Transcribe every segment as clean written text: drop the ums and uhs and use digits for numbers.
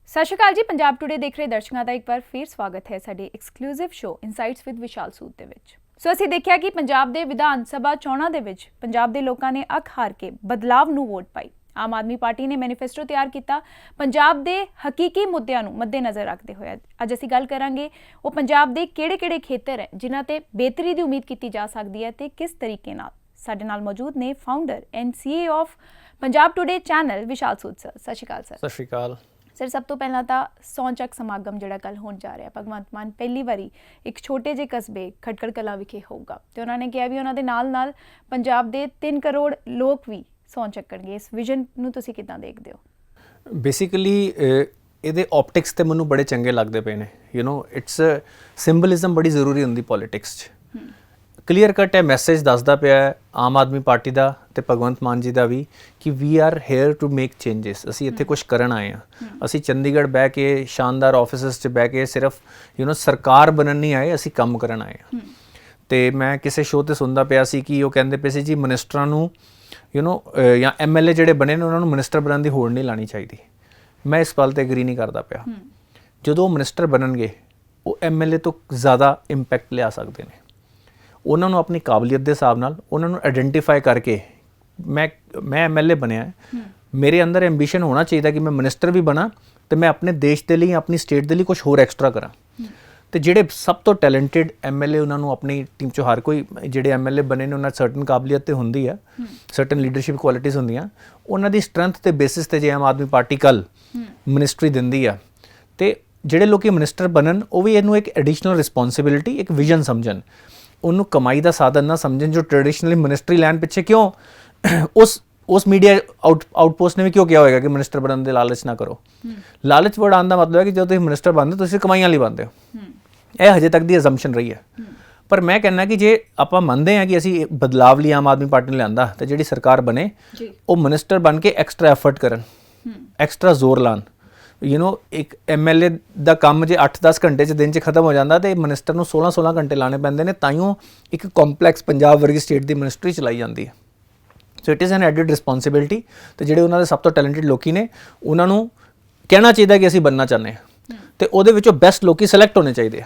ਸਤਿ ਸ਼੍ਰੀ ਅਕਾਲ ਜੀ। ਪੰਜਾਬ ਟੂਡੇ ਦੇਖ ਰਹੇ ਦਰਸ਼ਕਾਂ ਦਾ ਇੱਕ ਵਾਰ ਫਿਰ ਸਵਾਗਤ ਹੈ ਸਾਡੇ ਐਕਸਕਲੂਸਿਵ ਸ਼ੋ ਇਨਸਾਈਟਸ ਵਿਦ ਵਿਸ਼ਾਲ ਸੂਦ ਦੇ ਵਿੱਚ। ਸੋ ਅਸੀਂ ਦੇਖਿਆ ਕਿ ਪੰਜਾਬ ਦੇ ਵਿਧਾਨ ਸਭਾ ਚੋਣਾਂ ਦੇ ਵਿੱਚ ਪੰਜਾਬ ਦੇ ਲੋਕਾਂ ਨੇ ਅੱਖ ਹਾਰ ਕੇ ਬਦਲਾਵ ਨੂੰ ਵੋਟ ਪਾਈ। ਆਮ ਆਦਮੀ ਪਾਰਟੀ ਨੇ ਮੈਨੀਫੈਸਟੋ ਤਿਆਰ ਕੀਤਾ ਪੰਜਾਬ ਦੇ ਹਕੀਕੀ ਮੁੱਦਿਆਂ ਨੂੰ ਮੱਦੇਨਜ਼ਰ ਰੱਖਦੇ ਹੋਏ। ਅੱਜ ਅਸੀਂ ਗੱਲ ਕਰਾਂਗੇ ਉਹ ਪੰਜਾਬ ਦੇ ਕਿਹੜੇ-ਕਿਹੜੇ ਖੇਤਰ ਹੈ ਜਿਨ੍ਹਾਂ ਤੇ ਬਿਹਤਰੀ ਦੀ ਉਮੀਦ ਕੀਤੀ ਜਾ ਸਕਦੀ ਹੈ ਤੇ ਕਿਸ ਤਰੀਕੇ ਨਾਲ। ਸਾਡੇ ਨਾਲ ਮੌਜੂਦ ਨੇ founder and CA of Punjab today channel Vishal Sood sir. ਸਤਿ ਸ਼੍ਰੀ ਅਕਾਲ ਸਰ। ਸਤਿ ਸ਼੍ਰੀ ਅਕਾਲ ਸਰ। ਸਭ ਤੋਂ ਪਹਿਲਾਂ ਤਾਂ ਸਹੁੰ ਚੱਕ ਸਮਾਗਮ ਜਿਹੜਾ ਕੱਲ੍ਹ ਹੋਣ ਜਾ ਰਿਹਾ, ਭਗਵੰਤ ਮਾਨ ਪਹਿਲੀ ਵਾਰੀ ਇੱਕ ਛੋਟੇ ਜਿਹੇ ਕਸਬੇ ਖਟਕੜ ਕਲਾਂ ਵਿਖੇ ਹੋਊਗਾ ਤੇ ਉਹਨਾਂ ਨੇ ਕਿਹਾ ਵੀ ਉਹਨਾਂ ਦੇ ਨਾਲ ਪੰਜਾਬ ਦੇ 3 ਕਰੋੜ ਲੋਕ ਵੀ ਸਹੁੰ ਚੱਕਣਗੇ। ਇਸ ਵਿਜ਼ਨ ਨੂੰ ਤੁਸੀਂ ਕਿੱਦਾਂ ਦੇਖਦੇ ਹੋ? ਬੇਸਿਕਲੀ ਇਹਦੇ ਆਪਟਿਕਸ ਤੇ ਮੈਨੂੰ ਬੜੇ ਚੰਗੇ ਲੱਗਦੇ ਪਏ ਨੇ। ਇਟਸ ਸਿੰਬਲਿਜ਼ਮ ਬੜੀ ਜ਼ਰੂਰੀ ਹੁੰਦੀ ਪੋਲਿਟਿਕਸ 'ਚ। ਕਲੀਅਰ ਕੱਟ ਹੈ ਮੈਸੇਜ ਦੱਸਦਾ ਪਿਆ ਆਮ ਆਦਮੀ ਪਾਰਟੀ ਦਾ ਤੇ ਭਗਵੰਤ ਮਾਨ ਜੀ ਦਾ ਵੀ ਕਿ we are here to make changes. ਅਸੀਂ ਇੱਥੇ ਕੁਝ ਕਰਨ ਆਏ ਹਾਂ। ਅਸੀਂ ਚੰਡੀਗੜ੍ਹ ਬਹਿ ਕੇ ਸ਼ਾਨਦਾਰ ਆਫਿਸਿਸ 'ਚ ਬਹਿ ਕੇ ਸਿਰਫ ਸਰਕਾਰ ਬਣਨ ਨਹੀਂ ਆਏ, ਅਸੀਂ ਕੰਮ ਕਰਨ ਆਏ ਹਾਂ। ਤੇ ਮੈਂ ਕਿਸੇ ਸ਼ੋਅ ਤੇ ਸੁਣਦਾ ਪਿਆ ਸੀ ਕਿ ਉਹ ਕਹਿੰਦੇ ਪਏ ਸੀ ਜੀ ਮਿਨਿਸਟਰਾਂ ਨੂੰ ਜਾਂ MLA ਜਿਹੜੇ ਬਣੇ ਨੇ ਉਹਨਾਂ ਨੂੰ ਮਿਨਿਸਟਰ ਬਣਨ ਦੀ ਹੋੜ ਨਹੀਂ ਲਾਣੀ ਚਾਹੀਦੀ। ਮੈਂ ਇਸ ਗੱਲ ਤੇ ਐਗਰੀ ਨਹੀਂ ਕਰਦਾ ਪਿਆ। ਜਦੋਂ ਉਹ ਮਿਨਿਸਟਰ ਬਣਨਗੇ ਉਹ MLA ਤੋਂ ਜ਼ਿਆਦਾ ਇੰਪੈਕਟ ਲਿਆ ਸਕਦੇ ਨੇ। ਉਹਨਾਂ ਨੂੰ ਆਪਣੀ ਕਾਬਲੀਅਤ ਦੇ ਹਿਸਾਬ ਨਾਲ ਉਹਨਾਂ ਨੂੰ ਆਇਡੈਂਟੀਫਾਈ ਕਰਕੇ ਮੈਂ MLA ਬਣਿਆ, ਮੇਰੇ ਅੰਦਰ ਐਂਬੀਸ਼ਨ ਹੋਣਾ ਚਾਹੀਦਾ ਕਿ ਮੈਂ ਮਿਨਿਸਟਰ ਵੀ ਬਣਾ ਤੇ ਮੈਂ ਆਪਣੇ ਦੇਸ਼ ਦੇ ਲਈ ਆਪਣੀ ਸਟੇਟ ਦੇ ਲਈ ਕੁਝ ਹੋਰ ਐਕਸਟਰਾ ਕਰਾਂ। ਤੇ ਜਿਹੜੇ ਸਭ ਤੋਂ ਟੈਲੈਂਟਡ MLA ਉਹਨਾਂ ਨੂੰ ਆਪਣੀ ਟੀਮ 'ਚੋਂ ਹਰ ਕੋਈ ਜਿਹੜੇ MLA ਬਣੇ ਨੇ ਉਹਨਾਂ ਸਰਟਨ ਕਾਬਲੀਅਤ ਤੇ ਹੁੰਦੀ ਆ, ਸਰਟਨ ਲੀਡਰਸ਼ਿਪ ਕੁਆਲਿਟੀਜ਼ ਹੁੰਦੀਆਂ। ਉਹਨਾਂ ਦੀ ਸਟਰੈਂਥ ਤੇ ਬੇਸਿਸ ਤੇ ਜੇ ਆਮ ਆਦਮੀ ਪਾਰਟੀ ਕੱਲ ਮਿਨਿਸਟਰੀ ਦਿੰਦੀ ਆ ਤੇ ਜਿਹੜੇ ਲੋਕੀ ਮਿਨਿਸਟਰ ਬਣਨ ਉਹ ਵੀ ਇਹਨੂੰ ਇੱਕ ਐਡੀਸ਼ਨਲ ਰਿਸਪੌਂਸਿਬਿਲਿਟੀ, ਇੱਕ ਵਿਜ਼ਨ ਸਮਝਣ, ਉਹਨੂੰ ਕਮਾਈ ਦਾ ਸਾਧਨ ਨਾ ਸਮਝਣ। ਜੋ ਟ੍ਰੈਡੀਸ਼ਨਲੀ ਮਿਨਿਸਟਰੀ ਲੈਣ ਪਿੱਛੇ ਕਿਉਂ ਉਸ ਮੀਡੀਆ ਆਊਟਪੋਸਟ ਨੇ ਵੀ ਕਿਉਂ ਕਿਹਾ ਹੋਏਗਾ ਕਿ ਮਿਨਿਸਟਰ ਬਣਨ ਦੇ ਲਾਲਚ ਨਾ ਕਰੋ। ਲਾਲਚ ਵਰਡ ਆਉਣ ਦਾ ਮਤਲਬ ਹੈ ਕਿ ਜਦੋਂ ਤੁਸੀਂ ਮਿਨਿਸਟਰ ਬਣਦੇ ਤੁਸੀਂ ਕਮਾਈਆਂ ਲਈ ਬਣਦੇ ਹੋ। ਇਹ ਹਜੇ ਤੱਕ ਦੀ ਅਜ਼ੰਪਸ਼ਨ ਰਹੀ ਹੈ। ਪਰ ਮੈਂ ਕਹਿੰਦਾ ਕਿ ਜੇ ਆਪਾਂ ਮੰਨਦੇ ਹਾਂ ਕਿ ਅਸੀਂ ਬਦਲਾਵ ਲਈ ਆਮ ਆਦਮੀ ਪਾਰਟੀ ਨੇ ਲਿਆਂਦਾ ਤੇ ਜਿਹੜੀ ਸਰਕਾਰ ਬਣੇ ਉਹ ਮਿਨਿਸਟਰ ਬਣ ਕੇ ਐਕਸਟਰਾ ਐਫਰਟ ਕਰਨ, ਐਕਸਟਰਾ ਜ਼ੋਰ ਲਾਣ। ਇੱਕ MLA ਦਾ ਕੰਮ ਜੇ 8-10 ਘੰਟੇ 'ਚ ਦਿਨ 'ਚ ਖਤਮ ਹੋ ਜਾਂਦਾ ਤੇ ਮਿਨਿਸਟਰ ਨੂੰ 16-16 ਘੰਟੇ ਲਾਣੇ ਪੈਂਦੇ ਨੇ, ਤਾਈਓ ਇੱਕ ਕੰਪਲੈਕਸ ਪੰਜਾਬ ਵਰਗੀ ਸਟੇਟ ਦੀ ਮਿਨਿਸਟਰੀ ਚਲਾਈ ਜਾਂਦੀ ਹੈ। So it is an added responsibility. ਤੇ ਜਿਹੜੇ ਉਹਨਾਂ ਦੇ ਸਭ ਤੋਂ ਟੈਲੈਂਟਡ ਲੋਕੀ ਨੇ ਉਹਨਾਂ ਨੂੰ ਕਹਿਣਾ ਚਾਹੀਦਾ ਕਿ ਅਸੀਂ ਬਣਨਾ ਚਾਹੁੰਦੇ ਹਾਂ ਤੇ ਉਹਦੇ ਵਿੱਚੋਂ ਬੈਸਟ ਲੋਕੀ ਸਿਲੈਕਟ ਹੋਣੇ ਚਾਹੀਦੇ ਆ।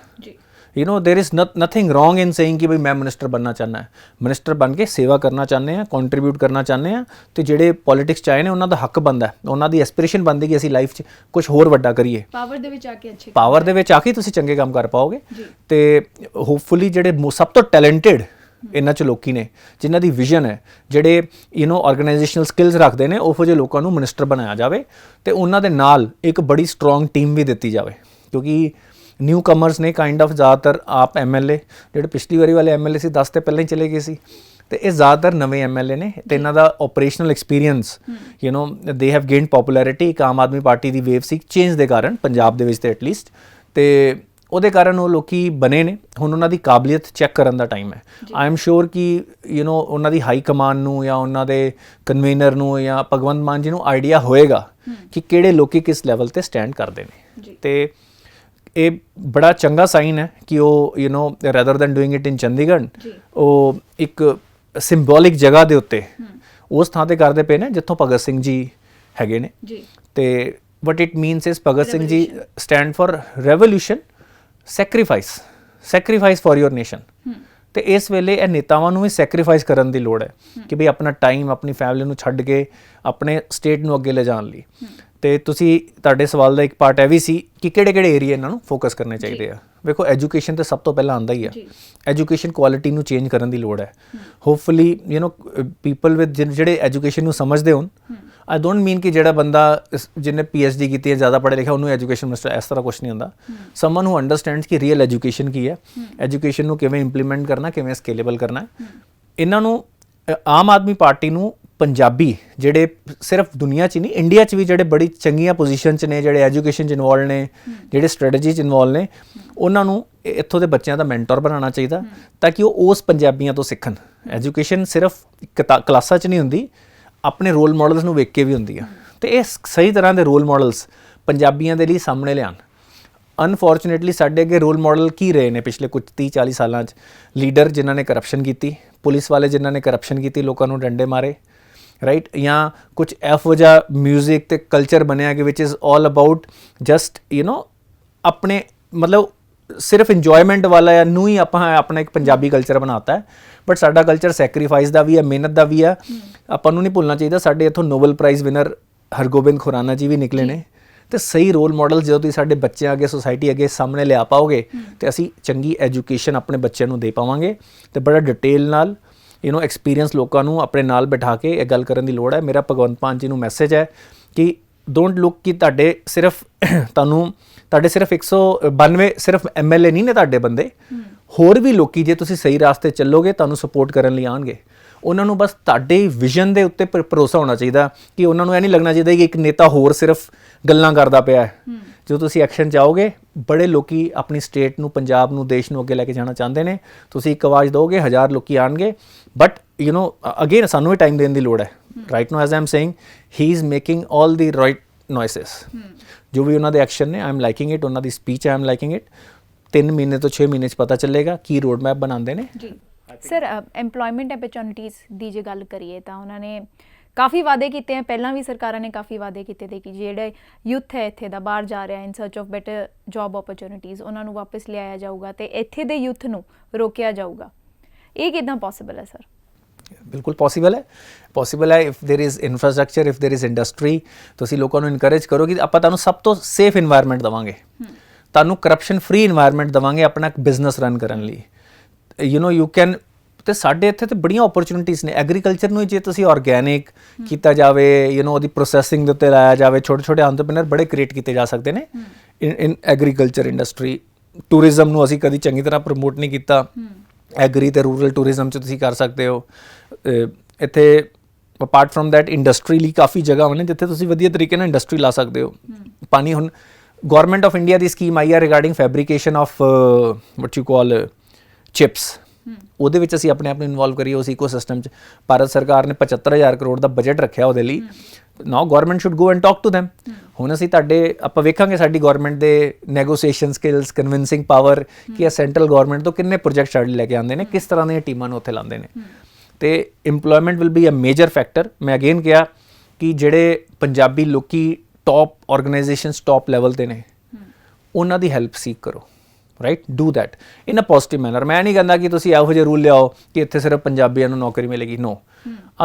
There is nothing wrong in saying कि भाई मैं मिनिस्टर बनना चाहना है। मिनिस्टर बन के सेवा करना चाहते हैं, कंट्रीब्यूट करना चाहते हैं तो ਜਿਹੜੇ पॉलिटिक्स 'ਚ ਆਏ ਨੇ ਉਹਨਾਂ ਦਾ ਹੱਕ ਬਣਦਾ, ਉਹਨਾਂ ਦੀ ਐਸਪੀਰੇਸ਼ਨ ਬਣਦੀ ਕਿ ਅਸੀਂ ਲਾਈਫ 'ਚ ਕੁਝ ਹੋਰ ਵੱਡਾ ਕਰੀਏ। ਪਾਵਰ ਦੇ ਵਿੱਚ ਆ ਕੇ ਅੱਛੇ ਪਾਵਰ ਦੇ ਵਿੱਚ ਆ ਕੇ ਤੁਸੀਂ ਚੰਗੇ ਕੰਮ ਕਰ ਪਾਓਗੇ। ਤੇ ਹੋਪਫੁਲੀ ਜਿਹੜੇ ਸਭ ਤੋਂ ਟੈਲੈਂਟਡ ਇਹਨਾਂ 'ਚ ਲੋਕੀ ਨੇ ਜਿਨ੍ਹਾਂ ਦੀ ਵਿਜ਼ਨ ਹੈ, ਜਿਹੜੇ ਆਰਗੇਨਾਈਜੇਸ਼ਨਲ ਸਕਿੱਲਸ ਰੱਖਦੇ ਨੇ, ਉਹੋ ਜਿਹੇ ਲੋਕਾਂ ਨੂੰ ਮਿਨਿਸਟਰ ਬਣਾਇਆ ਜਾਵੇ ਤੇ ਉਹਨਾਂ ਦੇ ਨਾਲ ਇੱਕ ਬੜੀ ਸਟਰੋਂਗ ਟੀਮ ਵੀ ਦਿੱਤੀ ਜਾਵੇ। ਕਿਉਂਕਿ ਨਿਊ ਕਮਰਸ ਨੇ ਕਾਈਂਡ ਆਫ ਜ਼ਿਆਦਾਤਰ ਆਪ MLA ਜਿਹੜੇ ਪਿਛਲੀ ਵਾਰੀ ਵਾਲੇ MLA ਸੀ 10 ਤੇ ਪਹਿਲਾਂ ਹੀ ਚਲੇ ਗਏ ਸੀ ਤੇ ਇਹ ਜ਼ਿਆਦਾਤਰ ਨਵੇਂ MLA ਨੇ ਤੇ ਇਹਨਾਂ ਦਾ operational experience they have gained popularity. ਇੱਕ ਆਮ ਆਦਮੀ ਪਾਰਟੀ ਦੀ ਵੇਵ ਸੀ ਚੇਂਜ ਦੇ ਕਾਰਨ ਪੰਜਾਬ ਦੇ ਵਿੱਚ ਤੇ ਐਟਲੀਸਟ, ਤੇ ਉਹਦੇ ਕਾਰਨ ਉਹ ਲੋਕੀ ਬਣੇ ਨੇ। ਹੁਣ ਉਹਨਾਂ ਦੀ ਕਾਬਲੀਅਤ ਚੈੱਕ ਕਰਨ ਦਾ ਟਾਈਮ ਹੈ। ਆਈ ਐਮ ਸ਼ੋਰ ਕਿ ਉਹਨਾਂ ਦੀ ਹਾਈ ਕਮਾਂਡ ਨੂੰ ਜਾਂ ਉਹਨਾਂ ਦੇ ਕਨਵੀਨਰ ਨੂੰ ਜਾਂ ਭਗਵੰਤ ਮਾਨ ਜੀ ਨੂੰ ਆਈਡੀਆ ਹੋਏਗਾ ਕਿ ਕਿਹੜੇ ਲੋਕੀ ਕਿਸ ਲੈਵਲ ਤੇ ਸਟੈਂਡ ਕਰਦੇ ਨੇ। ਤੇ ਇਹ ਬੜਾ ਚੰਗਾ ਸਾਈਨ ਹੈ ਕਿ ਉਹ rather than doing it in Chandigarh ਉਹ ਇੱਕ ਸਿੰਬੋਲਿਕ ਜਗ੍ਹਾ ਦੇ ਉੱਤੇ ਉਸ ਥਾਂ ਤੇ ਕਰਦੇ ਪਏ ਨੇ ਜਿੱਥੋਂ ਭਗਤ ਸਿੰਘ ਜੀ ਹੈਗੇ ਨੇ। ਤੇ ਵਟ it means is Bhagat Singh ji stand for revolution, sacrifice for your nation. ਤੇ ਇਸ ਵੇਲੇ ਇਹ ਨੇਤਾਵਾਂ ਨੂੰ ਵੀ ਸੈਕਰੀਫਾਈਸ ਕਰਨ ਦੀ ਲੋੜ ਹੈ ਕਿ ਵੀ ਆਪਣਾ ਟਾਈਮ ਆਪਣੀ ਫੈਮਿਲੀ ਨੂੰ ਛੱਡ ਕੇ ਆਪਣੇ ਸਟੇਟ ਨੂੰ ਅੱਗੇ ਲਿਜਾਣ ਲਈ। ਤੇ ਤੁਸੀਂ ਤੁਹਾਡੇ ਸਵਾਲ ਦਾ ਇੱਕ ਪਾਰਟ ਇਹ ਵੀ ਸੀ ਕਿ ਕਿਹੜੇ ਏਰੀਆ ਇਹਨਾਂ ਨੂੰ ਫੋਕਸ ਕਰਨੇ ਚਾਹੀਦੇ ਆ। ਵੇਖੋ ਐਜੂਕੇਸ਼ਨ ਤੇ ਸਭ ਤੋਂ ਪਹਿਲਾਂ ਆਉਂਦਾ ਹੀ ਆ। ਐਜੂਕੇਸ਼ਨ ਕੁਆਲਿਟੀ ਨੂੰ ਚੇਂਜ ਕਰਨ ਦੀ ਲੋੜ ਹੈ। ਹੋਪਫੁਲੀ ਪੀਪਲ ਵਿਦ ਜਿਹੜੇ ਐਜੂਕੇਸ਼ਨ ਨੂੰ ਸਮਝਦੇ ਹੋਣ। ਆਈ ਡੋਂਟ ਮੀਨ ਕਿ ਜਿਹੜਾ ਬੰਦਾ ਜਿਹਨੇ PhD ਕੀਤੀ ਹੈ, ਜ਼ਿਆਦਾ ਪੜ੍ਹਿਆ ਲਿਖਿਆ, ਉਹਨੂੰ ਐਜੂਕੇਸ਼ਨ ਮਿਨਿਸਟਰ, ਇਸ ਤਰ੍ਹਾਂ ਕੁਛ ਨਹੀਂ ਹੁੰਦਾ। ਸਮਨ ਹੂ ਅੰਡਰਸਟੈਂਡਸ ਕਿ ਰੀਅਲ ਐਜੂਕੇਸ਼ਨ ਕੀ ਹੈ, ਐਜੂਕੇਸ਼ਨ ਨੂੰ ਕਿਵੇਂ ਇੰਪਲੀਮੈਂਟ ਕਰਨਾ, ਕਿਵੇਂ ਸਕੇਲੇਬਲ ਕਰਨਾ। ਇਹਨਾਂ ਨੂੰ ਆਮ ਆਦਮੀ ਪਾਰਟੀ ਨੂੰ ਪੰਜਾਬੀ ਜਿਹੜੇ ਸਿਰਫ ਦੁਨੀਆ 'ਚ ਨਹੀਂ ਇੰਡੀਆ 'ਚ ਵੀ ਜਿਹੜੇ ਬੜੀ ਚੰਗੀਆਂ ਪੋਜੀਸ਼ਨ 'ਚ ਨੇ, ਜਿਹੜੇ ਐਜੂਕੇਸ਼ਨ 'ਚ ਇਨਵੋਲਵ ਨੇ, ਜਿਹੜੇ ਸਟ੍ਰੈਟਜੀ 'ਚ ਇਨਵੋਲਵ ਨੇ, ਉਹਨਾਂ ਨੂੰ ਇੱਥੋਂ ਦੇ ਬੱਚਿਆਂ ਦਾ ਮੈਂਟਰ ਬਣਾਉਣਾ ਚਾਹੀਦਾ ਤਾਂ ਕਿ ਉਹ ਉਸ ਪੰਜਾਬੀਆਂ ਤੋਂ ਸਿੱਖਣ। ਐਜੂਕੇਸ਼ਨ ਸਿਰਫ ਕਲਾਸਾਂ 'ਚ ਨਹੀਂ ਹੁੰਦੀ, ਆਪਣੇ ਰੋਲ ਮਾਡਲਸ ਨੂੰ ਵੇਖ ਕੇ ਵੀ ਹੁੰਦੀ ਆ। ਤੇ ਇਹ ਸਹੀ ਤਰ੍ਹਾਂ ਦੇ ਰੋਲ ਮਾਡਲਸ ਪੰਜਾਬੀਆਂ ਦੇ ਲਈ ਸਾਹਮਣੇ ਲਿਆਉਣ। ਅਨਫੋਰਚੂਨੇਟਲੀ ਸਾਡੇ ਅੱਗੇ ਰੋਲ ਮਾਡਲ ਕੀ ਰਹੇ ਨੇ ਪਿਛਲੇ ਕੁਝ 30-40 ਸਾਲਾਂ 'ਚ? ਲੀਡਰ ਜਿਨ੍ਹਾਂ ਨੇ ਕਰਪਸ਼ਨ ਕੀਤੀ, ਪੁਲਿਸ ਵਾਲੇ ਜਿਨ੍ਹਾਂ ਨੇ ਕਰਪਸ਼ਨ ਕੀਤੀ, ਲੋਕਾਂ ਨੂੰ ਡੰਡੇ ਮਾਰੇ, ਰਾਈਟ, ਜਾਂ ਕੁਝ ਇਹੋ ਜਿਹਾ ਮਿਊਜ਼ਿਕ ਤੇ ਕਲਚਰ ਬਣਿਆ ਕਿ ਵਿਚ ਇਜ਼ ਆਲ ਅਬਾਊਟ ਜਸਟ ਆਪਣੇ ਮਤਲਬ ਸਿਰਫ ਇੰਜੋਇਮੈਂਟ ਵਾਲਾ ਜਾਂ ਨੂੰ ਹੀ ਆਪਾਂ ਆਪਣਾ ਇੱਕ ਪੰਜਾਬੀ ਕਲਚਰ ਬਣਾਤਾ ਹੈ। ਬਟ ਸਾਡਾ ਕਲਚਰ ਸੈਕਰੀਫਾਈਸ ਦਾ ਵੀ ਹੈ, ਮਿਹਨਤ ਦਾ ਵੀ ਹੈ। ਆਪਾਂ ਨੂੰ ਨਹੀਂ ਭੁੱਲਣਾ ਚਾਹੀਦਾ ਸਾਡੇ ਇੱਥੋਂ Nobel prize winner Hargobind Khurana ji ਵੀ ਨਿਕਲੇ ਨੇ। ਤੇ ਸਹੀ ਰੋਲ ਮਾਡਲ ਜਦੋਂ ਤੁਸੀਂ ਸਾਡੇ ਬੱਚਿਆਂ ਅੱਗੇ, ਸੋਸਾਇਟੀ ਅੱਗੇ ਸਾਹਮਣੇ ਲਿਆ ਪਾਓਗੇ ਤੇ ਅਸੀਂ ਚੰਗੀ ਐਜੂਕੇਸ਼ਨ ਆਪਣੇ ਬੱਚਿਆਂ ਨੂੰ ਦੇ ਪਾਵਾਂਗੇ। ਤੇ ਬੜਾ ਡਿਟੇਲ ਨਾਲ ਐਕਸਪੀਰੀਅੰਸ ਲੋਕਾਂ ਨੂੰ ਆਪਣੇ ਨਾਲ ਬਿਠਾ ਕੇ ਇਹ ਗੱਲ ਕਰਨ ਦੀ ਲੋੜ ਹੈ। ਮੇਰਾ ਭਗਵੰਤ ਮਾਨ ਜੀ ਨੂੰ ਮੈਸੇਜ ਹੈ ਕਿ ਡੋਂਟ ਲੁੱਕ ਕਿ ਤੁਹਾਡੇ ਸਿਰਫ 192 ਸਿਰਫ MLA ਨਹੀਂ ਨੇ ਤੁਹਾਡੇ ਬੰਦੇ, ਹੋਰ ਵੀ ਲੋਕੀ ਜੇ ਤੁਸੀਂ ਸਹੀ ਰਾਸਤੇ ਚੱਲੋਗੇ ਤੁਹਾਨੂੰ ਸਪੋਰਟ ਕਰਨ ਲਈ ਆਉਣਗੇ। ਉਹਨਾਂ ਨੂੰ ਬਸ ਤੁਹਾਡੇ ਵਿਜ਼ਨ ਦੇ ਉੱਤੇ ਭਰੋਸਾ ਹੋਣਾ ਚਾਹੀਦਾ ਕਿ ਉਹਨਾਂ ਨੂੰ ਇਹ ਨਹੀਂ ਲੱਗਣਾ ਚਾਹੀਦਾ ਕਿ ਇੱਕ ਨੇਤਾ ਹੋਰ ਸਿਰਫ ਗੱਲਾਂ ਕਰਦਾ ਪਿਆ ਹੈ। ਜਦੋਂ ਤੁਸੀਂ ਐਕਸ਼ਨ ਚਾਹੋਗੇ, ਬੜੇ ਲੋਕੀ ਆਪਣੀ ਸਟੇਟ ਨੂੰ, ਪੰਜਾਬ ਨੂੰ, ਦੇਸ਼ ਨੂੰ ਅੱਗੇ ਲੈ ਕੇ ਜਾਣਾ ਚਾਹੁੰਦੇ ਨੇ। ਤੁਸੀਂ ਇੱਕ ਆਵਾਜ਼ ਦਿਓਗੇ, 1000 ਲੋਕੀ ਆਉਣਗੇ। ਬਟ ਅਗੇਨ ਸਾਨੂੰ ਵੀ ਟਾਈਮ ਦੇਣ ਦੀ ਲੋੜ ਹੈ। Right now as I am saying he is making all the right noises. ਜੋ ਵੀ ਉਹਨਾਂ ਦੇ ਐਕਸ਼ਨ ਨੇ, ਆਈ ਐਮ ਲਾਈਕਿੰਗ ਇਟ। ਉਹਨਾਂ ਦੀ speech I am liking it. 3 ਮਹੀਨੇ ਤੋਂ 6 ਮਹੀਨੇ 'ਚ ਪਤਾ ਚੱਲੇਗਾ ਕੀ ਰੋਡ ਮੈਪ ਬਣਾਉਂਦੇ ਨੇ। ਜੀ ਸਰ, ਐਮਪਲੋਇਮੈਂਟ ਆਪਰਚੁਨਿਟੀਜ਼ ਦੀ ਜੇ ਗੱਲ ਕਰੀਏ ਤਾਂ ਉਹਨਾਂ ਨੇ ਕਾਫੀ ਵਾਅਦੇ ਕੀਤੇ ਹੈ। ਪਹਿਲਾਂ ਵੀ ਸਰਕਾਰਾਂ ਨੇ ਕਾਫੀ ਵਾਅਦੇ ਕੀਤੇ ਤੇ ਕਿ ਜਿਹੜੇ ਯੂਥ ਹੈ ਇੱਥੇ ਦਾ ਬਾਹਰ ਜਾ ਰਿਹਾ ਇਨ ਸਰਚ ਆਫ ਬੈਟਰ ਜੌਬ ਆਪਰਚੁਨਿਟੀਜ਼, ਉਹਨਾਂ ਨੂੰ ਵਾਪਸ ਲਿਆਇਆ ਜਾਊਗਾ ਤੇ ਇੱਥੇ ਦੇ ਯੂਥ ਨੂੰ ਰੋਕਿਆ ਜਾਊਗਾ। ਇਹ ਕਿੱਦਾਂ ਪੋਸੀਬਲ ਹੈ ਸਰ? ਬਿਲਕੁਲ ਪੋਸੀਬਲ ਹੈ। If there is infrastructure, if there is industry, ਤੁਸੀਂ ਲੋਕਾਂ ਨੂੰ ਇਨਕਰੇਜ ਕਰੋ ਕਿ ਆਪਾਂ ਤੁਹਾਨੂੰ ਸਭ ਤੋਂ ਸੇਫ ਇਨਵਾਇਰਨਮੈਂਟ ਦੇਵਾਂਗੇ, ਤੁਹਾਨੂੰ ਕਰਪਸ਼ਨ ਫ੍ਰੀ ਇਨਵਾਇਰਨਮੈਂਟ ਦੇਵਾਂਗੇ ਆਪਣਾ ਇੱਕ ਬਿਜ਼ਨਸ ਰਨ ਕਰਨ ਲਈ। ਯੂ ਕੈਨ, ਤੇ ਸਾਡੇ ਇੱਥੇ ਤੇ ਬੜੀਆਂ ਓਪਰਚੁਨਿਟੀਜ਼ ਨੇ। ਐਗਰੀਕਲਚਰ ਨੂੰ ਜੇ ਤੁਸੀਂ ਆਰਗੈਨਿਕ ਕੀਤਾ ਜਾਵੇ, ਉਹਦੀ ਪ੍ਰੋਸੈਸਿੰਗ ਦੇ ਉੱਤੇ ਲਾਇਆ ਜਾਵੇ, ਛੋਟੇ ਛੋਟੇ ਐਂਟਰਪ੍ਰੀਨਰ ਬੜੇ ਕ੍ਰੀਏਟ ਕੀਤੇ ਜਾ ਸਕਦੇ ਨੇ ਇਨ ਐਗਰੀਕਲਚਰ ਇੰਡਸਟਰੀ। ਟੂਰਿਜ਼ਮ ਨੂੰ ਅਸੀਂ ਕਦੀ ਚੰਗੀ ਤਰ੍ਹਾਂ ਪ੍ਰਮੋਟ ਨਹੀਂ ਕੀਤਾ। ਐਗਰੀ ਤੇ ਰੂਰਲ ਟੂਰਿਜ਼ਮ 'ਚ ਤੁਸੀਂ ਕਰ ਸਕਦੇ ਹੋ। ਇੱਥੇ ਅਪਾਰਟ ਫਰੋਮ ਦੈਟ ਇੰਡਸਟਰੀ ਲਈ ਕਾਫੀ ਜਗ੍ਹਾ ਨੇ ਜਿੱਥੇ ਤੁਸੀਂ ਵਧੀਆ ਤਰੀਕੇ ਨਾਲ ਇੰਡਸਟਰੀ ਲਾ ਸਕਦੇ ਹੋ। ਪਾਣੀ ਹੁਣ ਗੌਰਮੈਂਟ ਆਫ ਇੰਡੀਆ ਦੀ ਸਕੀਮ ਆਈ ਹੈ regarding fabrication of what you call chips. ਉਹਦੇ ਵਿੱਚ ਅਸੀਂ ਆਪਣੇ ਆਪ ਨੂੰ ਇਨਵੋਲਵ ਕਰੀਏ ਉਸ ਈਕੋਸਿਸਟਮ 'ਚ। ਭਾਰਤ ਸਰਕਾਰ ਨੇ 75,000 ਕਰੋੜ ਦਾ ਬਜਟ ਰੱਖਿਆ ਉਹਦੇ ਲਈ। Now government should go and talk to them. ਹੁਣ ਅਸੀਂ ਆਪਾਂ ਵੇਖਾਂਗੇ ਸਾਡੀ ਗੌਰਮੈਂਟ ਦੇ ਨੈਗੋਸੀਏਸ਼ਨ ਸਕਿੱਲਸ, ਕਨਵਿੰਸਿੰਗ ਪਾਵਰ ਕਿ ਇਹ ਸੈਂਟਰਲ ਗੌਰਮੈਂਟ ਤੋਂ ਕਿੰਨੇ ਪ੍ਰੋਜੈਕਟ ਸਾਡੇ ਲੈ ਕੇ ਆਉਂਦੇ ਨੇ, ਕਿਸ ਤਰ੍ਹਾਂ ਦੀਆਂ ਟੀਮਾਂ ਨੂੰ ਉੱਥੇ ਲਾਉਂਦੇ ਨੇ। ਤੇ employment will be a major factor. ਮੈਂ ਅਗੇਨ ਕਿਹਾ ਕਿ ਜਿਹੜੇ ਪੰਜਾਬੀ ਲੋਕੀ ਟੌਪ ਆਰਗੇਨਾਈਜੇਸ਼ਨਸ, ਟੌਪ ਲੈਵਲ 'ਤੇ ਨੇ, ਉਹਨਾਂ ਦੀ ਹੈਲਪ ਸੀਕ ਕਰੋ। Right, do that in a positive manner. ਮੈਂ ਨਹੀਂ ਕਹਿੰਦਾ ਕਿ ਤੁਸੀਂ ਇਹੋ ਜਿਹੇ ਰੂਲ ਲਿਆਓ ਕਿ ਇੱਥੇ ਸਿਰਫ ਪੰਜਾਬੀਆਂ ਨੂੰ ਨੌਕਰੀ ਮਿਲੇਗੀ। ਨੋ,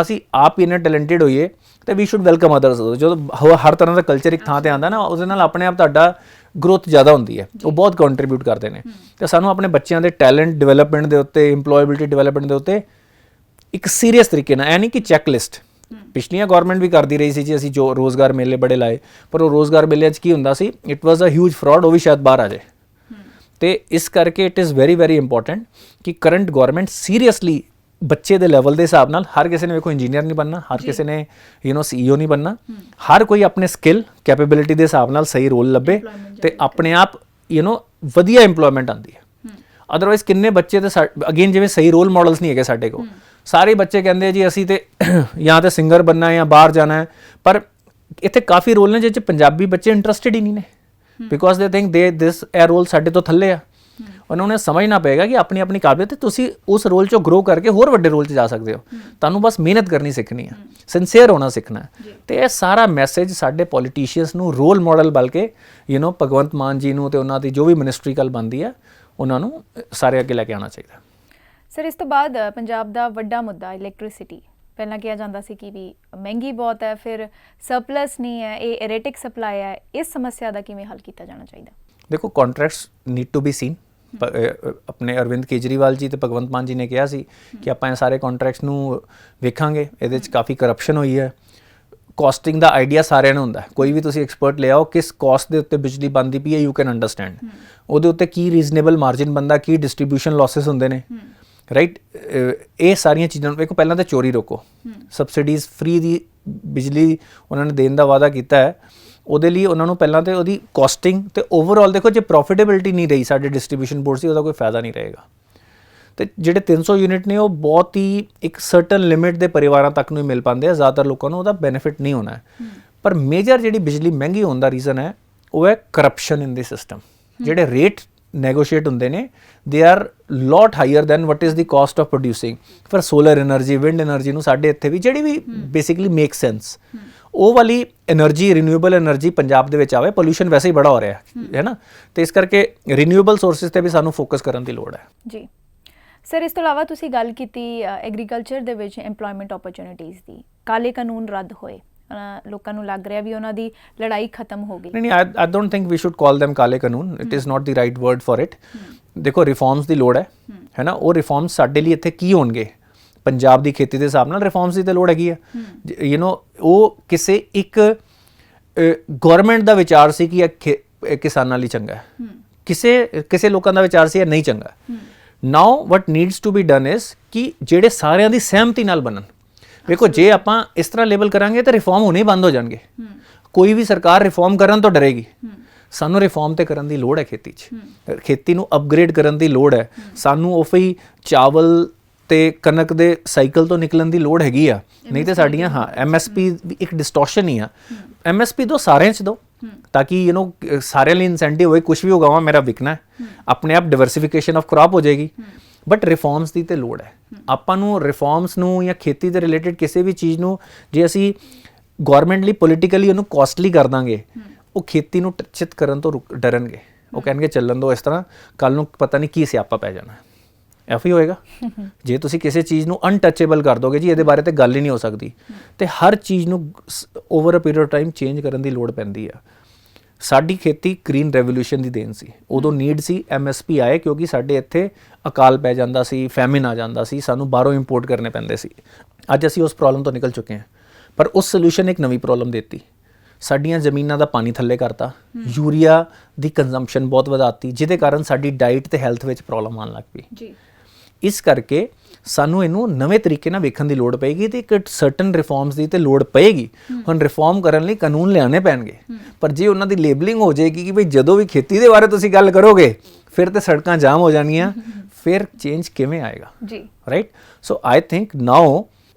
ਅਸੀਂ ਆਪ ਹੀ ਇੰਨੇ ਟੈਲੈਂਟਡ ਹੋਈਏ ਤੇ ਵੀ ਸ਼ੁੱਡ ਵੈਲਕਮ ਅਦਰਸ। ਜਦੋਂ ਹਰ ਤਰ੍ਹਾਂ ਦਾ ਕਲਚਰ ਇੱਕ ਥਾਂ 'ਤੇ ਆਉਂਦਾ ਨਾ, ਉਹਦੇ ਨਾਲ ਆਪਣੇ ਆਪ ਤੁਹਾਡਾ ਗਰੋਥ ਜ਼ਿਆਦਾ ਹੁੰਦੀ ਹੈ। ਉਹ ਬਹੁਤ ਕੰਟਰੀਬਿਊਟ ਕਰਦੇ ਨੇ। ਤੇ ਸਾਨੂੰ ਆਪਣੇ ਬੱਚਿਆਂ ਦੇ ਟੈਲੈਂਟ ਡਿਵੈਲਪਮੈਂਟ ਦੇ ਉੱਤੇ, ਇੰਪਲੋਏਬਿਲਿਟੀ ਡਿਵੈਲਪਮੈਂਟ ਦੇ ਉੱਤੇ ਇੱਕ ਸੀਰੀਅਸ ਤਰੀਕੇ ਨਾਲ, ਇਹ ਨਹੀਂ ਕਿ ਚੈੱਕਲਿਸਟ। ਪਿਛਲੀਆਂ ਗੌਰਮੈਂਟ ਵੀ ਕਰਦੀ ਰਹੀ ਸੀ ਜੀ, ਅਸੀਂ ਜੋ ਰੋਜ਼ਗਾਰ ਮੇਲੇ ਬੜੇ ਲਾਏ, ਪਰ ਉਹ ਰੋਜ਼ਗਾਰ ਮੇਲਿਆਂ 'ਚ ਕੀ ਹੁੰਦਾ ਸੀ, it was a huge fraud. ਉਹ ਵੀ ਸ਼ਾਇਦ ਬਾਹਰ ਆ ਜਾਏ। ਤੇ ਇਸ ਕਰਕੇ it is very very important ਕਿ ਕਰੰਟ ਗੌਰਮੈਂਟ ਸੀਰੀਅਸਲੀ ਬੱਚੇ ਦੇ ਲੈਵਲ ਦੇ ਹਿਸਾਬ ਨਾਲ, ਹਰ ਕਿਸੇ ਨੇ ਵੇਖੋ ਇੰਜੀਨੀਅਰ ਨਹੀਂ ਬਣਨਾ, ਹਰ ਕਿਸੇ ਨੇ CEO ਨਹੀਂ ਬਣਨਾ। ਹਰ ਕੋਈ ਆਪਣੇ ਸਕਿੱਲ, ਕੈਪੇਬਿਲਿਟੀ ਦੇ ਹਿਸਾਬ ਨਾਲ ਸਹੀ ਰੋਲ ਲੱਭੇ ਤੇ ਆਪਣੇ ਆਪ ਵਧੀਆ ਇੰਪਲੋਇਮੈਂਟ ਆਉਂਦੀ ਹੈ। ਅਦਰਵਾਈਜ਼ ਕਿੰਨੇ ਬੱਚੇ ਤੇ ਅਗੇਨ ਜਿਵੇਂ ਸਹੀ ਰੋਲ ਮਾਡਲਸ ਨਹੀਂ ਹੈਗੇ ਸਾਡੇ ਕੋਲ। ਸਾਰੇ ਬੱਚੇ ਕਹਿੰਦੇ ਜੀ ਅਸੀਂ ਤੇ ਜਾਂ ਤੇ ਸਿੰਗਰ ਬਣਨਾ ਹੈ ਜਾਂ ਬਾਹਰ ਜਾਣਾ ਹੈ, ਪਰ ਇੱਥੇ ਕਾਫੀ ਰੋਲ ਨੇ ਜਿਹਦੇ 'ਚ ਪੰਜਾਬੀ ਬੱਚੇ ਇੰਟਰਸਟਿਡ ਹੀ ਨਹੀਂ ਨੇ। ਬਿਕੋਜ਼ ਦੇ ਥਿੰਕ ਇਹ ਰੋਲ ਸਾਡੇ ਤੋਂ ਥੱਲੇ ਆ। ਉਹਨਾਂ ਨੂੰ ਸਮਝਣਾ ਪਏਗਾ ਕਿ ਆਪਣੀ ਆਪਣੀ ਕਾਬਲੀਅਤ ਤੇ ਤੁਸੀਂ ਉਸ ਰੋਲ 'ਚੋਂ ਗਰੋ ਕਰਕੇ ਹੋਰ ਵੱਡੇ ਰੋਲ 'ਚ ਜਾ ਸਕਦੇ ਹੋ। ਤੁਹਾਨੂੰ ਬਸ ਮਿਹਨਤ ਕਰਨੀ ਸਿੱਖਣੀ ਹੈ, ਸਿੰਸੀਅਰ ਹੋਣਾ ਸਿੱਖਣਾ ਹੈ। ਤੇ ਇਹ ਸਾਰਾ ਮੈਸੇਜ ਸਾਡੇ ਪੋਲੀਟੀਸ਼ੀਅਨਸ ਨੂੰ ਰੋਲ ਮਾਡਲ ਬਣ ਕੇ ਭਗਵੰਤ ਮਾਨ ਜੀ ਨੂੰ ਤੇ ਉਹਨਾਂ ਦੀ ਜੋ ਵੀ ਮਿਨਿਸਟਰੀ ਕੱਲ ਬਣਦੀ ਹੈ, ਉਹਨਾਂ ਨੂੰ ਸਾਰੇ ਅੱਗੇ ਲੈ ਕੇ ਆਉਣਾ ਚਾਹੀਦਾ। ਸਰ, ਇਸ ਤੋਂ ਬਾਅਦ ਪੰਜਾਬ ਦਾ ਵੱਡਾ ਮੁੱਦਾ ਇਲੈਕਟ੍ਰਿਸਿਟੀ। ਪਹਿਲਾਂ ਕਿਹਾ ਜਾਂਦਾ ਸੀ ਕਿ ਵੀ ਮਹਿੰਗੀ ਬਹੁਤ ਹੈ, ਫਿਰ ਸਰਪਲਸ ਨਹੀਂ ਹੈ, ਇਹ ਐਰੇਟਿਕ ਸਪਲਾਈ ਹੈ। ਇਸ ਸਮੱਸਿਆ ਦਾ ਕਿਵੇਂ ਹੱਲ ਕੀਤਾ ਜਾਣਾ ਚਾਹੀਦਾ? ਦੇਖੋ, contracts need to be scene. ਆਪਣੇ ਅਰਵਿੰਦ ਕੇਜਰੀਵਾਲ ਜੀ ਤੇ ਭਗਵੰਤ ਮਾਨ ਜੀ ਨੇ ਕਿਹਾ ਸੀ ਕਿ ਆਪਾਂ ਇਹ ਸਾਰੇ ਕੰਟਰੈਕਟਸ ਨੂੰ ਵੇਖਾਂਗੇ। ਇਹਦੇ 'ਚ ਕਾਫੀ ਕਰਪਸ਼ਨ ਹੋਈ ਹੈ। ਕਾਸਟਿੰਗ ਦਾ ਆਈਡੀਆ ਸਾਰਿਆਂ ਨੂੰ ਹੁੰਦਾ, ਕੋਈ ਵੀ ਤੁਸੀਂ ਐਕਸਪਰਟ ਲਿਆਓ, ਕਿਸ ਕਾਸਟ ਦੇ ਉੱਤੇ ਬਿਜਲੀ ਬਣਦੀ ਪਈ ਹੈ, ਯੂ ਕੈਨ ਅੰਡਰਸਟੈਂਡ। ਉਹਦੇ ਉੱਤੇ ਕੀ ਰੀਜ਼ਨੇਬਲ ਮਾਰਜਿਨ ਬਣਦਾ, ਕੀ ਡਿਸਟਰੀਬਿਊਸ਼ਨ ਲਾਸਿਸ ਹੁੰਦੇ ਨੇ। ਰਾਈਟ, ਇਹ ਸਾਰੀਆਂ ਚੀਜ਼ਾਂ ਨੂੰ ਵੇਖੋ। ਪਹਿਲਾਂ ਤਾਂ ਚੋਰੀ ਰੋਕੋ, ਸਬਸਿਡੀਜ਼ ਫ੍ਰੀ ਦੀ ਬਿਜਲੀ ਉਹਨਾਂ ਨੇ ਦੇਣ ਦਾ ਵਾਅਦਾ ਕੀਤਾ ਹੈ। ਉਹਦੇ ਲਈ ਉਹਨਾਂ ਨੂੰ ਪਹਿਲਾਂ ਤਾਂ ਉਹਦੀ ਕਾਸਟਿੰਗ ਤੇ ਓਵਰਆਲ ਦੇਖੋ, ਜੇ ਪ੍ਰੋਫਿਟੇਬਿਲਿਟੀ ਨਹੀਂ ਰਹੀ ਸਾਡੇ ਡਿਸਟਰੀਬਿਊਸ਼ਨ ਬੋਰਡ ਦੀ, ਉਹਦਾ ਕੋਈ ਫਾਇਦਾ ਨਹੀਂ ਰਹੇਗਾ। ਤੇ ਜਿਹੜੇ 300 ਯੂਨਿਟ ਨੇ ਉਹ ਬਹੁਤ ਹੀ ਇੱਕ ਸਰਟਨ ਲਿਮਿਟ ਦੇ ਪਰਿਵਾਰਾਂ ਤੱਕ ਨੂੰ ਹੀ ਮਿਲ ਪਾਉਂਦੇ ਆ, ਜ਼ਿਆਦਾਤਰ ਲੋਕਾਂ ਨੂੰ ਉਹਦਾ ਬੈਨੀਫਿਟ ਨਹੀਂ ਹੋਣਾ ਹੈ। ਪਰ ਮੇਜਰ ਜਿਹੜੀ ਬਿਜਲੀ ਮਹਿੰਗੀ ਹੋਣ ਦਾ ਰੀਜ਼ਨ ਹੈ ਉਹ ਹੈ ਕਰਪਸ਼ਨ ਇਨ ਦੀ ਸਿਸਟਮ। ਜਿਹੜੇ ਰੇਟ ਨੈਗੋਸ਼ੀਏਟ ਹੁੰਦੇ ਨੇ they are lot higher than what is the cost of producing for solar energy wind energy ਨੂੰ ਸਾਡੇ ਇੱਥੇ ਵੀ ਜਿਹੜੀ ਵੀ ਬੇਸਿਕਲੀ ਮੇਕ ਸੈਂਸ ਉਹ ਵਾਲੀ એનર્ਜੀ ਰੀਨਿਊਏਬਲ એનર્ਜੀ ਪੰਜਾਬ ਦੇ ਵਿੱਚ ਆਵੇ ਪੋਲੂਸ਼ਨ ਵੈਸੇ ਹੀ ਬੜਾ ਹੋ ਰਿਹਾ ਹੈ ਨਾ ਤੇ ਇਸ ਕਰਕੇ ਰੀਨਿਊਏਬਲ ਸੋਰਸਿਸ ਤੇ ਵੀ ਸਾਨੂੰ ਫੋਕਸ ਕਰਨ ਦੀ ਲੋੜ ਹੈ ਜੀ ਸਰ ਇਸ ਤੋਂ ਇਲਾਵਾ ਤੁਸੀਂ ਗੱਲ ਕੀਤੀ ਐਗਰੀਕਲਚਰ ਦੇ ਵਿੱਚ ਏਮਪਲੋਇਮੈਂਟ ਓਪਰਚੁਨਿਟੀਜ਼ ਦੀ ਕਾਲੇ ਕਾਨੂੰਨ ਰੱਦ ਹੋਏ ਲੋਕਾਂ ਨੂੰ ਲੱਗ ਰਿਹਾ ਵੀ ਉਹਨਾਂ ਦੀ ਲੜਾਈ ਖਤਮ ਹੋ ਗਈ ਨਹੀਂ I don't think we should call them ਕਾਲੇ ਕਾਨੂੰਨ it is not the right word for it ਦੇਖੋ ਰਿਫਾਰਮਸ ਦੀ ਲੋੜ ਹੈ ਨਾ ਉਹ ਰਿਫਾਰਮਸ ਸਾਡੇ ਲਈ ਇੱਥੇ ਕੀ ਹੋਣਗੇ ਪੰਜਾਬ ਦੀ ਖੇਤੀ ਦੇ ਹਿਸਾਬ ਨਾਲ ਰਿਫਾਰਮਸ ਦੀ ਤੇ ਲੋੜ ਹੈਗੀ ਆ ਯੂ نو ਉਹ ਕਿਸੇ ਇੱਕ ਗਵਰਨਮੈਂਟ ਦਾ ਵਿਚਾਰ ਸੀ ਕਿ ਇਹ ਕਿਸਾਨਾਂ ਲਈ ਚੰਗਾ ਹੈ ਕਿਸੇ ਲੋਕਾਂ ਦਾ ਵਿਚਾਰ ਸੀ ਇਹ ਨਹੀਂ ਚੰਗਾ now what needs to be done is ਕਿ ਜਿਹੜੇ ਸਾਰਿਆਂ ਦੀ ਸਹਿਮਤੀ ਨਾਲ ਬਣਨ ਵੇਖੋ ਜੇ ਆਪਾਂ ਇਸ ਤਰ੍ਹਾਂ ਲੇਬਲ ਕਰਾਂਗੇ ਤਾਂ ਰਿਫਾਰਮ ਹੋਣੇ ਬੰਦ ਹੋ ਜਾਣਗੇ ਕੋਈ ਵੀ ਸਰਕਾਰ ਰਿਫਾਰਮ ਕਰਨ ਤੋਂ ਡਰੇਗੀ ਸਾਨੂੰ ਰਿਫਾਰਮ ਤੇ ਕਰਨ ਦੀ ਲੋੜ ਹੈ ਖੇਤੀ 'ਚ ਖੇਤੀ ਨੂੰ ਅਪਗ੍ਰੇਡ ਕਰਨ ਦੀ ਲੋੜ ਹੈ ਸਾਨੂੰ ਉਹੀ ਚਾਵਲ ਤੇ ਕਣਕ ਦੇ ਸਾਈਕਲ ਤੋਂ ਨਿਕਲਣ ਦੀ ਲੋੜ ਹੈਗੀ ਆ ਨਹੀਂ ਤੇ ਸਾਡੀਆਂ ਹਾਂ ਐਮਐਸਪੀ ਇੱਕ ਡਿਸਟੋਰਸ਼ਨ ਹੀ ਆ ਐਮਐਸਪੀ ਦੋ ਸਾਰਿਆਂ 'ਚ ਦੋ ਤਾਂ ਕਿ ਯੂ نو ਸਾਰਿਆਂ ਲਈ ਇਨਸੈਂਟਿਵ ਹੋਏ ਕੁਝ ਵੀ ਉਗਾਵਾਂ ਮੇਰਾ ਵਿਕਣਾ ਹੈ ਆਪਣੇ ਆਪ ਡਿਵਰਸੀਫਿਕੇਸ਼ਨ ਆਫ ਕ੍ਰੌਪ ਹੋ ਜਾਏਗੀ ਬਟ ਰਿਫਾਰਮਸ ਦੀ ਤੇ ਲੋੜ ਹੈ ਆਪਾਂ ਨੂੰ ਰਿਫਾਰਮਸ ਨੂੰ ਜਾਂ ਖੇਤੀ ਦੇ ਰਿਲੇਟਡ ਕਿਸੇ ਵੀ ਚੀਜ਼ ਨੂੰ ਜੇ ਅਸੀਂ ਗਵਰਨਮੈਂਟ ਲਈ ਪੋਲੀਟੀਕਲੀ ਉਹਨੂੰ ਕਾਸਟਲੀ ਕਰ ਦਾਂਗੇ ਉਹ ਖੇਤੀ ਨੂੰ ਟਿਚਿਤ ਕਰਨ ਤੋਂ ਡਰਨਗੇ ਉਹ ਕਹਿਣਗੇ ਚੱਲਣ ਦੋ ਇਸ ਤਰ੍ਹਾਂ ਕੱਲ ਨੂੰ ਪਤਾ ਨਹੀਂ ਕੀ ਸਿਆਪਾ ਪੈ ਜਾਣਾ ਐਫ ਹੀ ਹੋਏਗਾ ਜੇ ਤੁਸੀਂ ਕਿਸੇ ਚੀਜ਼ ਨੂੰ ਅਨਟੱਚੇਬਲ ਕਰ ਦੋਗੇ ਜੀ ਇਹਦੇ ਬਾਰੇ ਤੇ ਗੱਲ ਹੀ ਨਹੀਂ ਹੋ ਸਕਦੀ ਤੇ ਹਰ ਚੀਜ਼ ਨੂੰ over a period of time change ਕਰਨ ਦੀ ਲੋੜ ਪੈਂਦੀ ਆ ਸਾਡੀ ਖੇਤੀ ਗ੍ਰੀਨ ਰੈਵੋਲੂਸ਼ਨ ਦੀ ਦੇਣ ਸੀ ਉਦੋਂ ਨੀਡ ਸੀ ਐਮਐਸਪੀ ਆਏ ਕਿਉਂਕਿ ਸਾਡੇ ਇੱਥੇ ਅਕਾਲ ਪੈ ਜਾਂਦਾ ਸੀ ਫੈਮਿਨ ਆ ਜਾਂਦਾ ਸੀ ਸਾਨੂੰ ਬਾਹਰੋਂ ਇੰਪੋਰਟ ਕਰਨੇ ਪੈਂਦੇ ਸੀ ਅੱਜ ਅਸੀਂ ਉਸ ਪ੍ਰੋਬਲਮ ਤੋਂ ਨਿਕਲ ਚੁੱਕੇ ਹਾਂ ਪਰ ਉਸ ਸੋਲੂਸ਼ਨ ਇੱਕ ਨਵੀਂ ਪ੍ਰੋਬਲਮ ਦਿੱਤੀ ਸਾਡੀਆਂ ਜ਼ਮੀਨਾਂ ਦਾ ਪਾਣੀ ਥੱਲੇ ਕਰਤਾ ਯੂਰੀਆ ਦੀ ਕੰਜ਼ੰਪਸ਼ਨ ਬਹੁਤ ਵਧਾਤੀ ਜਿਹਦੇ ਕਾਰਨ ਸਾਡੀ ਡਾਈਟ ਤੇ ਹੈਲਥ ਵਿੱਚ ਪ੍ਰੋਬਲਮ ਆਉਣ ਲੱਗ ਪਈ ਜੀ ਇਸ ਕਰਕੇ ਸਾਨੂੰ ਇਹਨੂੰ ਨਵੇਂ ਤਰੀਕੇ ਨਾਲ ਵੇਖਣ ਦੀ ਲੋੜ ਪਏਗੀ ਤੇ ਇੱਕ ਸਰਟਨ ਰਿਫਾਰਮਸ ਦੀ ਤੇ ਲੋੜ ਪਏਗੀ ਹੁਣ ਰਿਫਾਰਮ ਕਰਨ ਲਈ ਕਾਨੂੰਨ ਲਿਆਉਣੇ ਪੈਣਗੇ ਪਰ ਜੇ ਉਹਨਾਂ ਦੀ ਲੇਬਲਿੰਗ ਹੋ ਜਾਏਗੀ ਕਿ ਭਈ ਜਦੋਂ ਵੀ ਖੇਤੀ ਦੇ ਬਾਰੇ ਤੁਸੀਂ ਗੱਲ ਕਰੋਗੇ ਫਿਰ ਤੇ ਸੜਕਾਂ ਜਾਮ ਹੋ ਜਾਣਗੀਆਂ ਫਿਰ ਚੇਂਜ ਕਿਵੇਂ ਆਏਗਾ ਜੀ right so I think now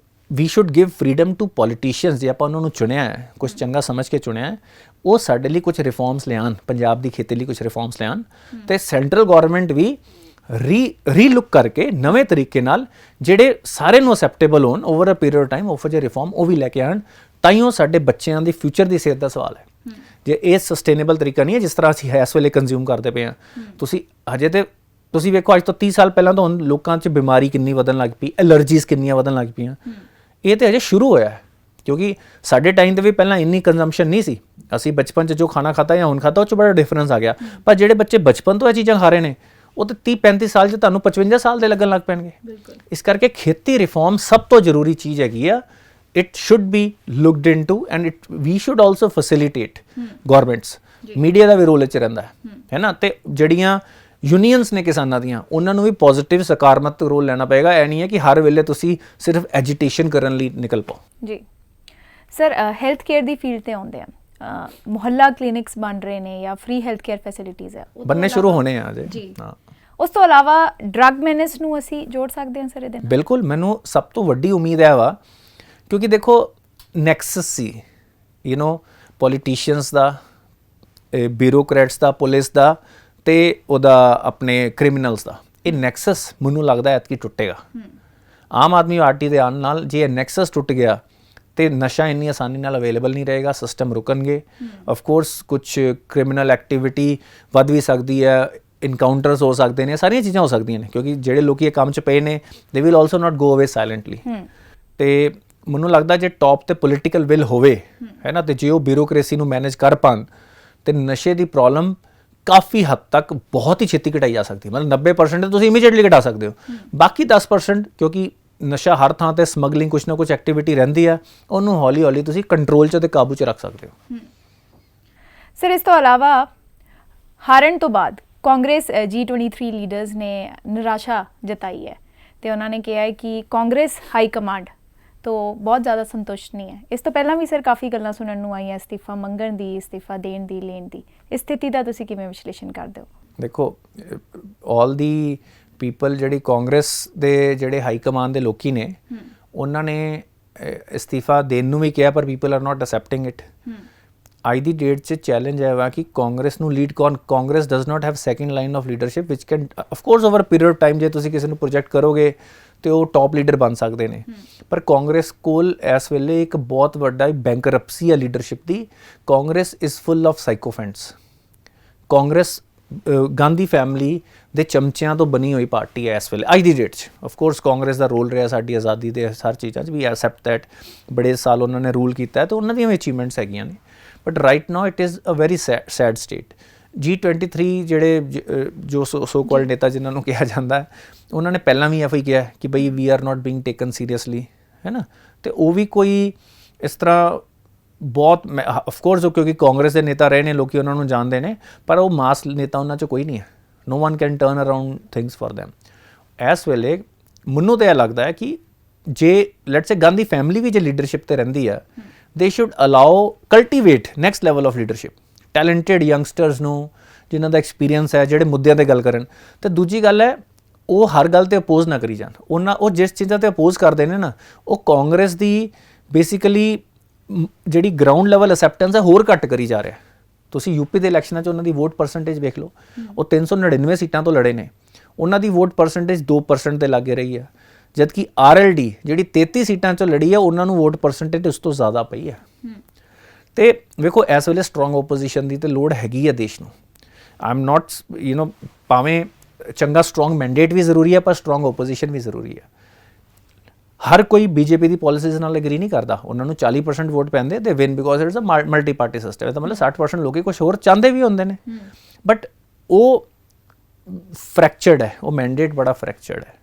we should give freedom to politicians ਜੇ ਆਪਾਂ ਉਹਨਾਂ ਨੂੰ ਚੁਣਿਆ ਹੈ ਕੁਝ ਚੰਗਾ ਸਮਝ ਕੇ ਚੁਣਿਆ ਹੈ ਉਹ ਸਾਡੇ ਲਈ ਕੁਝ ਰਿਫਾਰਮਸ ਲਿਆਉਣ ਪੰਜਾਬ ਦੀ ਖੇਤੀ ਲਈ ਕੁਝ ਰਿਫਾਰਮਸ ਲਿਆਉਣ ਤੇ ਸੈਂਟਰਲ ਗਵਰਨਮੈਂਟ ਵੀ ਰੀਲੁੱਕ ਕਰਕੇ ਨਵੇਂ ਤਰੀਕੇ ਨਾਲ ਜਿਹੜੇ ਸਾਰੇ ਨੂੰ ਅਸੈਪਟੇਬਲ ਹੋਣ over a period of time ਉਹ ਜੇ ਰਿਫਾਰਮ ਉਹ ਵੀ ਲੈ ਕੇ ਆਉਣ ਤਾਂ ਹੀ ਉਹ ਸਾਡੇ ਬੱਚਿਆਂ ਦੀ ਫਿਊਚਰ ਦੀ ਸਿਹਤ ਦਾ ਸਵਾਲ ਹੈ ਜੇ ਇਹ ਸਸਟੇਨੇਬਲ ਤਰੀਕਾ ਨਹੀਂ ਹੈ ਜਿਸ ਤਰ੍ਹਾਂ ਅਸੀਂ ਇਸ ਵੇਲੇ ਕੰਜ਼ਿਊਮ ਕਰਦੇ ਪਏ ਹਾਂ ਤੁਸੀਂ ਹਜੇ ਤੇ ਤੁਸੀਂ ਵੇਖੋ ਅੱਜ ਤੋਂ 30 ਸਾਲ ਪਹਿਲਾਂ ਤੋਂ ਲੋਕਾਂ 'ਚ ਬਿਮਾਰੀ ਕਿੰਨੀ ਵਧਣ ਲੱਗ ਪਈ ਐਲਰਜੀਜ਼ ਕਿੰਨੀਆਂ ਵਧਣ ਲੱਗ ਪਈਆਂ ਇਹ ਤੇ ਹਜੇ ਸ਼ੁਰੂ ਹੋਇਆ ਹੈ ਕਿਉਂਕਿ ਸਾਡੇ ਟਾਈਮ ਤੇ ਵੀ ਪਹਿਲਾਂ ਇੰਨੀ ਕੰਜ਼ੰਪਸ਼ਨ ਨਹੀਂ ਸੀ ਅਸੀਂ ਬਚਪਨ 'ਚ ਜੋ ਖਾਣਾ ਖਾਤਾ ਜਾਂ ਹੁਣ ਖਾਤਾ ਉਹ 'ਚ ਬੜਾ ਡਿਫਰੈਂਸ ਆ ਗਿਆ ਪਰ ਜਿਹੜੇ ਬੱਚੇ ਬਚਪਨ ਤੋਂ ਇਹ ਚੀਜ਼ਾਂ ਖਾ ਰਹੇ ਨੇ ਉਹ ਤਾਂ 30-35 ਸਾਲ 'ਚ ਤੁਹਾਨੂੰ 55 ਸਾਲ ਦੇ ਲੱਗਣ ਲੱਗ ਪੈਣਗੇ ਇਸ ਕਰਕੇ ਖੇਤੀ ਰਿਫਾਰਮ ਸਭ ਤੋਂ ਜ਼ਰੂਰੀ ਚੀਜ਼ ਹੈਗੀ ਆ it should be looked into and we should also facilitate governments media ਦਾ ਵੀ ਰੋਲ ਇੱਥੇ ਰਹਿੰਦਾ ਹੈ ਨਾ ਤੇ ਜਿਹੜੀਆਂ ਯੂਨੀਅਨਸ ਨੇ ਕਿਸਾਨਾਂ ਦੀਆਂ ਉਹਨਾਂ ਨੂੰ ਵੀ ਪੋਜ਼ਿਟਿਵ ਸਕਾਰਾਤਮਕ ਰੋਲ ਲੈਣਾ ਪਏਗਾ ਇਹ ਨਹੀਂ ਹੈ ਕਿ ਹਰ ਵੇਲੇ ਤੁਸੀਂ ਸਿਰਫ ਐਜੀਟੇਸ਼ਨ ਕਰਨ ਲਈ ਨਿਕਲ ਪਾਓ ਜੀ ਸਰ ਹੈਲਥ ਕੇਅਰ ਦੀ ਫੀਲਡ ਤੇ ਆਉਂਦੇ ਆ ਮੁਹੱਲਾ ਕਲੀਨਿਕਸ ਬਣ ਰਹੇ ਨੇ ਜਾਂ ਫ੍ਰੀ ਹੈਲਥ ਕੇਅਰ ਫੈਸਿਲਿਟੀਜ਼ ਹੈ ਬੰਨੇ ਸ਼ੁਰੂ ਹੋਣੇ ਆ ਜੀ ਹਾਂ ਉਸ ਤੋਂ ਇਲਾਵਾ ਡਰੱਗ ਮੈਨੇਜ ਨੂੰ ਅਸੀਂ ਜੋੜ ਸਕਦੇ ਹਾਂ ਸਰ ਇਹਦੇ ਨਾਲ ਬਿਲਕੁਲ ਮੈਨੂੰ ਸਭ ਤੋਂ ਵੱਡੀ ਉਮੀਦ ਹੈ ਵਾ ਕਿਉਂਕਿ ਦੇਖੋ ਨੈਕਸਸ ਸੀ ਯੂ نو ਪੋਲੀਟੀਸ਼ੀਅਨਸ ਦਾ ਬਿਊਰੋਕਰੇਟਸ ਦਾ ਪੁਲਿਸ ਦਾ ਤੇ ਉਹਦਾ ਆਪਣੇ ਕ੍ਰਿਮੀਨਲਸ ਦਾ ਇਹ ਨੈਕਸਸ ਮੈਨੂੰ ਲੱਗਦਾ ਐਤਕੀ ਟੁੱਟੇਗਾ ਆਮ ਆਦਮੀ ਪਾਰਟੀ ਦੇ ਆਉਣ ਨਾਲ ਜੇ ਇਹ ਨੈਕਸਸ ਟੁੱਟ ਗਿਆ ਤੇ ਨਸ਼ਾ ਇੰਨੀ ਆਸਾਨੀ ਨਾਲ ਅਵੇਲੇਬਲ ਨਹੀਂ ਰਹੇਗਾ ਸਿਸਟਮ ਰੁਕਣਗੇ ਆਫ ਕੋਰਸ ਕੁਝ ਕ੍ਰਿਮੀਨਲ ਐਕਟੀਵਿਟੀ ਵੱਧ ਵੀ ਸਕਦੀ ਹੈ ਇਨਕਾਊਂਟਰਸ ਹੋ ਸਕਦੇ ਨੇ ਸਾਰੀਆਂ ਚੀਜ਼ਾਂ ਹੋ ਸਕਦੀਆਂ ਨੇ ਕਿਉਂਕਿ ਜਿਹੜੇ ਲੋਕੀ ਇਹ ਕੰਮ 'ਚ ਪਏ ਨੇ ਦੇ ਵਿਲ ਆਲਸੋ ਨਾਟ ਗੋ ਅਵੇ ਸਾਇਲੈਂਟਲੀ ਤੇ ਮੈਨੂੰ ਲੱਗਦਾ ਜੇ ਟੌਪ ਤੇ ਪੋਲੀਟੀਕਲ ਵਿਲ ਹੋਵੇ ਹੈ ਨਾ ਤੇ ਜੇ ਉਹ ਬਿਊਰੋਕ੍ਰੇਸੀ ਨੂੰ ਮੈਨੇਜ ਕਰ ਪਾਣ ਤੇ ਨਸ਼ੇ ਦੀ ਪ੍ਰੋਬਲਮ ਕਾਫੀ ਹੱਦ ਤੱਕ ਬਹੁਤ ਹੀ ਛੇਤੀ ਘਟਾਈ ਜਾ ਸਕਦੀ ਮਤਲਬ 90% ਤੁਸੀਂ ਇਮੀਡੀਏਟਲੀ ਘਟਾ ਸਕਦੇ ਹੋ ਬਾਕੀ 10% ਕਿਉਂਕਿ ਨਸ਼ਾ ਹਰ ਥਾਂ ਤੇ ਸਮਗਲਿੰਗ ਕੁਛ ਨਾ ਕੁਛ ਐਕਟੀਵਿਟੀ ਰਹਿੰਦੀ ਆ ਉਹਨੂੰ ਹੌਲੀ ਹੌਲੀ ਤੁਸੀਂ ਕੰਟਰੋਲ 'ਚ ਤੇ ਕਾਬੂ 'ਚ ਰੱਖ ਸਕਦੇ ਹੋ ਸਰ ਇਸ ਤੋਂ ਇਲਾਵਾ ਹਾਰਨ ਤੋਂ ਬਾਅਦ ਕਾਂਗਰਸ G23 ਲੀਡਰਸ ਨੇ ਨਿਰਾਸ਼ਾ ਜਤਾਈ ਹੈ ਤੇ ਉਹਨਾਂ ਨੇ ਕਿਹਾ ਹੈ ਕਿ ਕਾਂਗਰਸ ਹਾਈ ਕਮਾਂਡ ਤੋਂ ਬਹੁਤ ਜ਼ਿਆਦਾ ਸੰਤੁਸ਼ਟ ਨਹੀਂ ਹੈ ਇਸ ਤੋਂ ਪਹਿਲਾਂ ਵੀ ਸਰ ਕਾਫੀ ਗੱਲਾਂ ਸੁਣਨ ਨੂੰ ਆਈਆਂ ਇਸਤੀਫਾ ਮੰਗਣ ਦੀ ਇਸਤੀਫਾ ਦੇਣ ਦੀ ਲੈਣ ਦੀ ਇਸ ਸਥਿਤੀ ਦਾ ਤੁਸੀਂ ਕਿਵੇਂ ਵਿਸ਼ਲੇਸ਼ਣ ਕਰਦੇ ਹੋ ਦੇਖੋ ਆਲ ਦੀ ਪੀਪਲ ਜਿਹੜੀ ਕਾਂਗਰਸ ਦੇ ਜਿਹੜੇ ਹਾਈ ਕਮਾਂਡ ਦੇ ਲੋਕੀ ਨੇ ਉਹਨਾਂ ਨੇ ਇਸਤੀਫਾ ਦੇਣ ਨੂੰ ਵੀ ਕਿਹਾ ਪਰ ਪੀਪਲ ਆਰ ਨਾਟ ਅਸੈਪਟਿੰਗ ਇਟ ਅੱਜ ਦੀ ਡੇਟ 'ਚ ਚੈਲੰਜ ਹੈ ਵਾ ਕਿ ਕਾਂਗਰਸ ਨੂੰ lead Congress does not have second line of leadership which can of course over a period of time ਜੇ ਤੁਸੀਂ ਕਿਸੇ ਨੂੰ ਪ੍ਰੋਜੈਕਟ ਕਰੋਗੇ ਤੇ ਉਹ ਟੌਪ ਲੀਡਰ ਬਣ ਸਕਦੇ ਨੇ ਪਰ ਕਾਂਗਰਸ ਕੋਲ ਇਸ ਵੇਲੇ ਇੱਕ ਬਹੁਤ ਵੱਡਾ ਬੈਂਕਰਪਸੀ ਹੈ ਲੀਡਰਸ਼ਿਪ ਦੀ Congress is full of sycophants Congress Gandhi family ਦੇ ਚਮਚਿਆਂ ਤੋਂ ਬਣੀ ਹੋਈ ਪਾਰਟੀ ਹੈ ਇਸ ਵੇਲੇ ਅੱਜ ਦੀ ਡੇਟ 'ਚ ਆਫ ਕੋਰਸ ਕਾਂਗਰਸ ਦਾ ਰੋਲ ਰਿਹਾ ਸਾਡੀ ਆਜ਼ਾਦੀ ਦੇ ਹਰ ਚੀਜ਼ਾਂ 'ਚ ਵੀ ਐਕਸੈਪਟ ਦੈਟ ਬੜੇ ਸਾਲ ਉਹਨਾਂ ਨੇ ਰੂਲ ਕੀਤਾ ਤੇ ਉਹਨਾਂ ਦੀਆਂ ਵੀ ਅਚੀਵਮੈਂਟਸ ਹੈਗੀਆਂ ਨੇ but right now it is a very sad state G23 ਜਿਹੜੇ ਜੋ ਸੋ ਕਾਲਡ ਨੇਤਾ ਜਿਨ੍ਹਾਂ ਨੂੰ ਕਿਹਾ ਜਾਂਦਾ ਉਹਨਾਂ ਨੇ ਪਹਿਲਾਂ ਵੀ ਇਹੋ ਹੀ ਕਿਹਾ ਕਿ ਬਈ we are not being taken seriously ਹੈ ਨਾ ਤੇ ਉਹ ਵੀ ਕੋਈ ਇਸ ਤਰ੍ਹਾਂ ਬਹੁਤ ਆਫ ਕੋਰਸ ਉਹ ਕਿਉਂਕਿ ਕਾਂਗਰਸ ਦੇ ਨੇਤਾ ਰਹੇ ਨੇ ਲੋਕੀ ਉਹਨਾਂ ਨੂੰ ਜਾਣਦੇ ਨੇ ਪਰ ਉਹ ਮਾਸ ਨੇਤਾ ਉਹਨਾਂ 'ਚ ਕੋਈ ਨਹੀਂ ਹੈ no one can turn around things for them ਇਸ ਵੇਲੇ ਮੈਨੂੰ ਤਾਂ ਇਹ ਲੱਗਦਾ ਹੈ ਕਿ ਜੇ ਲੈਟਸ ਸੇ ਗਾਂਧੀ ਫੈਮਿਲੀ ਵੀ ਜੇ ਲੀਡਰਸ਼ਿਪ ਤੇ ਰਹਿੰਦੀ ਆ they should allow cultivate next level of leadership talented youngsters ਨੂੰ ਜਿਨ੍ਹਾਂ ਦਾ ਐਕਸਪੀਰੀਅੰਸ ਹੈ ਜਿਹੜੇ ਮੁੱਦਿਆਂ ਤੇ ਗੱਲ ਕਰਨ ਤੇ ਦੂਜੀ ਗੱਲ ਹੈ ਉਹ ਹਰ ਗੱਲ ਤੇ ਅਪੋਜ਼ ਨਾ ਕਰੀ ਜਾਣ ਉਹ ਜਿਸ ਚੀਜ਼ਾਂ ਤੇ ਅਪੋਜ਼ ਕਰਦੇ ਨੇ ਨਾ ਉਹ ਕਾਂਗਰਸ ਦੀ ਬੇਸਿਕਲੀ ਜਿਹੜੀ ਗਰਾਊਂਡ ਲੈਵਲ ਅਸੈਪਟੈਂਸ ਹੈ ਹੋਰ ਘੱਟ ਕਰੀ ਜਾ ਰਿਹਾ ਤੁਸੀਂ ਯੂਪੀ ਦੇ ਇਲੈਕਸ਼ਨਾਂ 'ਚ ਉਹਨਾਂ ਦੀ ਵੋਟ ਪਰਸੈਂਟੇਜ ਵੇਖ ਲਓ ਉਹ 399 ਸੀਟਾਂ ਤੋਂ ਲੜੇ ਨੇ ਉਹਨਾਂ ਦੀ ਵੋਟ ਪਰਸੈਂਟੇਜ 2% ਦੇ ਲਾਗੇ ਰਹੀ ਹੈ ਜਦਕਿ RLD ਜਿਹੜੀ 33 ਸੀਟਾਂ 'ਚੋਂ ਲੜੀ ਹੈ ਉਹਨਾਂ ਨੂੰ ਵੋਟ ਪਰਸੈਂਟੇਜ ਉਸ ਤੋਂ ਜ਼ਿਆਦਾ ਪਈ ਹੈ ਤੇ ਵੇਖੋ ਇਸ ਵੇਲੇ ਸਟਰੋਂਗ ਓਪੋਜੀਸ਼ਨ ਦੀ ਤੇ ਲੋੜ ਹੈਗੀ ਹੈ ਦੇਸ਼ ਨੂੰ ਆਈ ਐਮ ਨਾਟ ਭਾਵੇਂ ਚੰਗਾ ਸਟਰੋਂਗ ਮੈਂਡੇਟ ਵੀ ਜ਼ਰੂਰੀ ਹੈ ਪਰ ਸਟਰੋਂਗ ਓਪੋਜੀਸ਼ਨ ਵੀ ਜ਼ਰੂਰੀ ਹੈ ਹਰ ਕੋਈ BJP ਦੀ ਪਾਲਿਸੀਜ਼ ਨਾਲ ਐਗਰੀ ਨਹੀਂ ਕਰਦਾ ਉਹਨਾਂ ਨੂੰ 40% ਵੋਟ ਪੈਂਦੇ they win because it's a multi party system ਹੈ ਤਾਂ ਮਤਲਬ 60% ਲੋਕੀ ਕੁਝ ਹੋਰ ਚਾਹੁੰਦੇ ਵੀ ਹੁੰਦੇ ਨੇ ਬਟ ਉਹ ਫ੍ਰੈਕਚਰਡ ਹੈ ਉਹ ਮੈਂਡੇਟ ਬੜਾ ਫ੍ਰੈਕਚਰਡ ਹੈ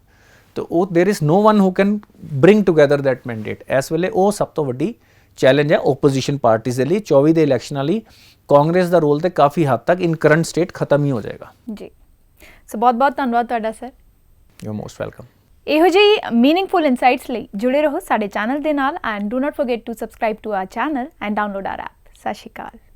ਤੇ ਉਹ there is no one who can bring together that mandate ਇਸ ਵੇਲੇ ਉਹ ਸਭ ਤੋਂ ਵੱਡੀ ਚੈਲੰਜ ਹੈ ਓਪੋਜੀਸ਼ਨ ਪਾਰਟੀਜ਼ ਦੇ ਲਈ 24 ਦੇ ਇਲੈਕਸ਼ਨਾਂ ਲਈ ਕਾਂਗਰਸ ਦਾ ਰੋਲ ਤੇ ਕਾਫੀ ਹੱਦ ਤੱਕ ਇਨ ਕਰੰਟ ਸਟੇਟ ਖਤਮ ਹੀ ਹੋ ਜਾਏਗਾ ਜੀ ਸੋ ਬਹੁਤ ਬਹੁਤ ਧੰਨਵਾਦ ਤੁਹਾਡਾ sir you are most welcome ਇਹੋ ਜਿਹੀ ਮੀਨਿੰਗਫੁਲ ਇਨਸਾਈਟਸ ਲਈ ਜੁੜੇ ਰਹੋ ਸਾਡੇ ਚੈਨਲ ਦੇ ਨਾਲ and do not forget to subscribe to our channel and download our app ਸਤਿ ਸ਼੍ਰੀ ਅਕਾਲ